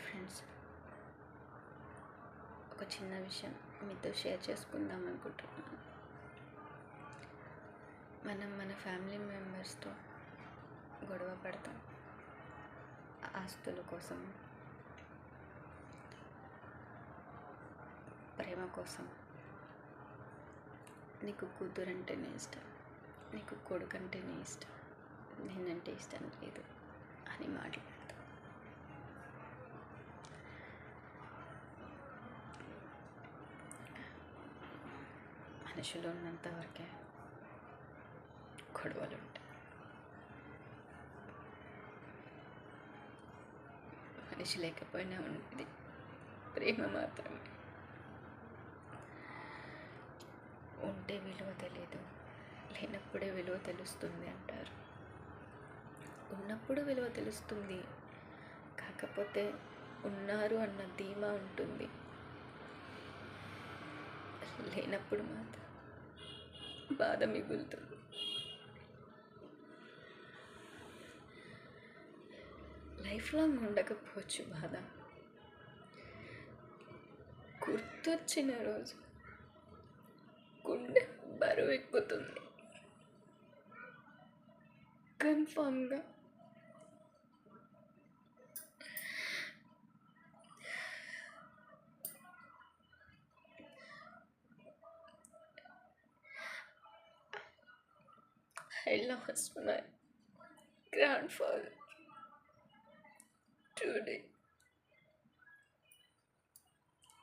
Friends, ఒక చిన్న విషయం మీతో షేర్ చేసుకుందాం అనుకుంటున్నాను. మనం మన ఫ్యామిలీ మెంబర్స్తో గొడవ పడతాం ఆస్తుల కోసం, ప్రేమ కోసం. నీకు కూతురు అంటేనే ఇష్టం, నీకు కొడుకు అంటేనే ఇష్టం, నేనంటే ఇష్టం లేదు అని మాట్లాడతాం. మనుషులు ఉన్నంత వరకే గొడవలు ఉంటాయి. మనిషి లేకపోయినా ఉండేది ప్రేమ మాత్రమే. ఉంటే విలువ తెలియదు, లేనప్పుడే విలువ తెలుస్తుంది అంటారు. ఉన్నప్పుడు విలువ తెలుస్తుంది, కాకపోతే ఉన్నారు అన్న ధీమా ఉంటుంది. లేనప్పుడు మాత్రం బాధ మిగులుతుంది. లైఫ్ లాంగ్ ఉండకపోవచ్చు బాధ, గుర్తొచ్చిన రోజు గుండె బరువు ఎక్కుతుంది. కన్ఫామ్గా I lost my grandfather today.